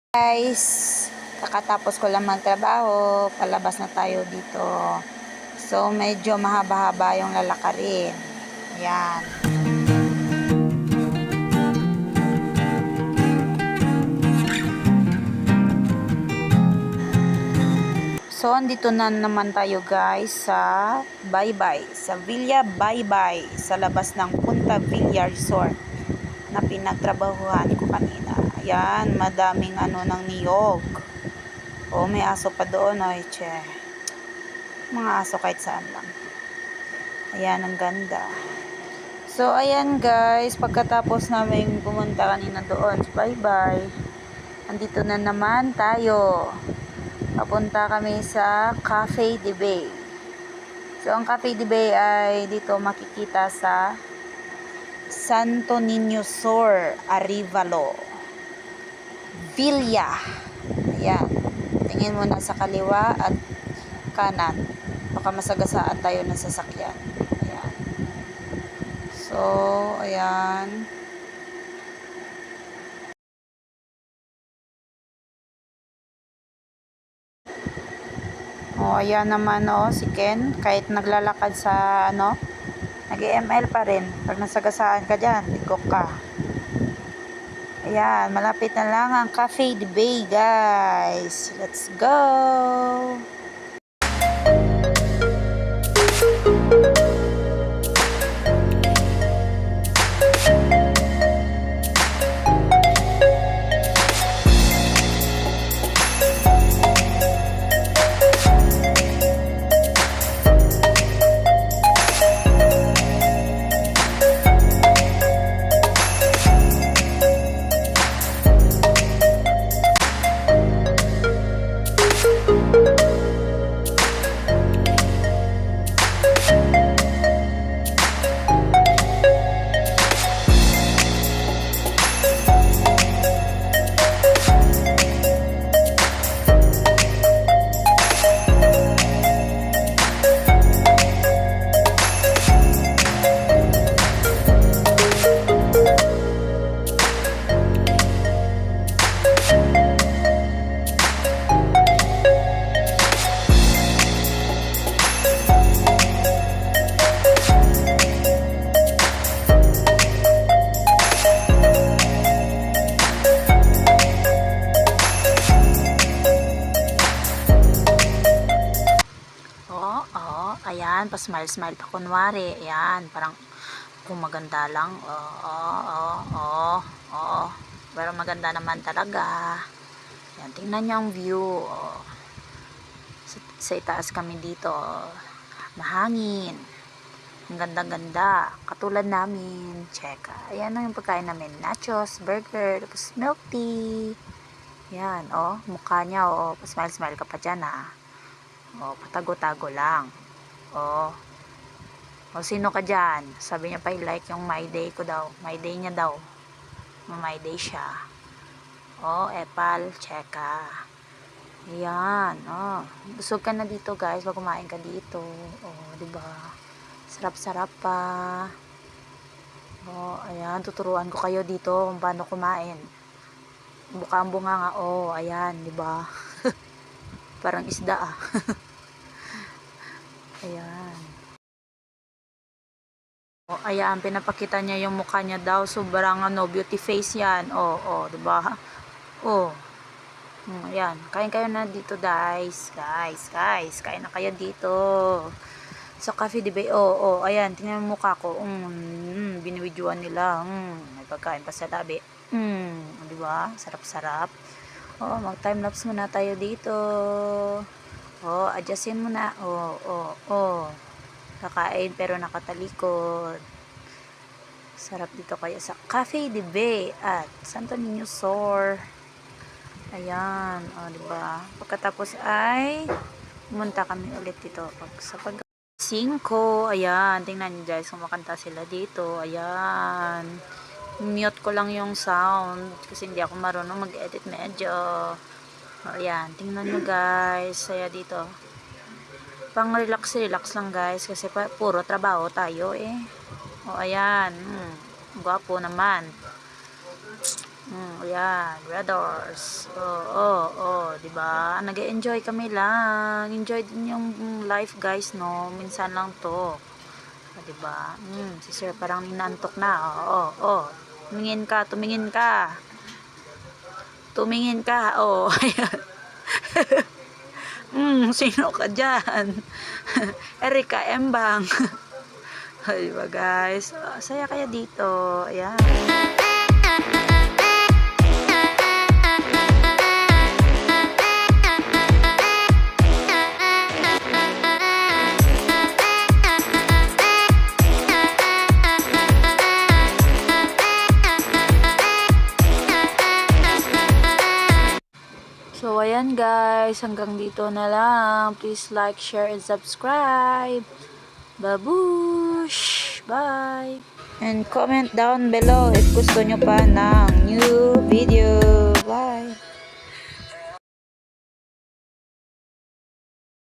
Guys, kakatapos ko lang magtrabaho, palabas na tayo dito. So, medyo mahaba-haba yung lalakarin. Ayan. So, andito na naman tayo guys sa Baybay, sa Villa Baybay, sa labas ng Punta Villa Resort na pinagtrabahuhan ko kanina. Ayan, madaming ng niyog. Oh, may aso pa doon, oy, che. Mga aso kahit saan lang. Ayan, ang ganda. So, ayan guys, pagkatapos namin pumunta kanina doon sa Baybay, andito na naman tayo. Papunta kami sa Cafe de Bay. So, ang Cafe de Bay ay dito makikita sa Santo Niño Sur, Arivalo, Villa. Ayan. Tingin mo na sa kaliwa at kanan. Baka masagasaan tayo ng sasakyan. Ayan. So, ayan. O, ayan naman si Ken. Kahit naglalakad sa nag-ML pa rin. Pag nasagasaan ka dyan, ligok ka. Ayan, malapit na lang ang Cafe de Bay, guys. Let's go! Ayan, pa-smile-smile pa kunwari. Ayan, parang kung maganda lang. Pero maganda naman talaga. Ayan, tingnan niyo ang view. Sa itaas kami dito. Mahangin. Ang ganda-ganda. Katulad namin. Check. Ayan ang yung pagkain namin. Nachos, burger, tapos milk tea. Ayan, mukha niya, pa-smile-smile ka pa dyan, patago-tago lang. Sino ka dyan? Sabi niya pa like yung my day ko daw. My day niya daw. My day siya. Epal, cheka. Ayan, busog ka na dito guys. Pag kumain ka dito. Diba? Sarap-sarap pa. Ayan, tuturuan ko kayo dito kung paano kumain. Buka ang bunga nga. Ayan, diba? Parang isda Ayan. Ayan, pinapakita niya yung mukha niya daw. Sobrang beauty face yan. Diba? Ayan. Kain kayo na dito, guys. Guys. Kain na kayo dito. Sa Cafe de Bay. Ayan. Tingnan yung mukha ko. Binibidyoan nila. May pagkain pa sa labi. Diba? Sarap-sarap. Mag-time lapse muna tayo dito. Adjustin mo na. Kakain pero nakatalikod. Sarap dito kaya sa Cafe de Bay at Santo Niño Sur. Ayan, diba? Pagkatapos ay pumunta kami ulit dito sa 5. Ayan, tingnan niyo guys, kumakanta sila dito. Ayan. Mute ko lang yung sound kasi hindi ako marunong mag-edit medyo. Ayan, tingnan nyo guys. Saya dito. Pang relax lang guys. Kasi puro trabaho tayo eh. Ayan. Gwapo naman. Ayan, brothers. Di ba? Nag-enjoy kami lang. Enjoy din yung life, guys, no? Minsan lang to. Di ba? Si Sir parang ninantok na. Tumingin ka, tumingin ka. Tumingin ka. Ayan. Sino ka dyan? Erika Embang. Ay ba, guys? Saya kaya dito. Ayan. So, ayan guys, hanggang dito na lang. Please like, share, and subscribe. Babush! Bye! And comment down below if gusto nyo pa ng new video. Bye!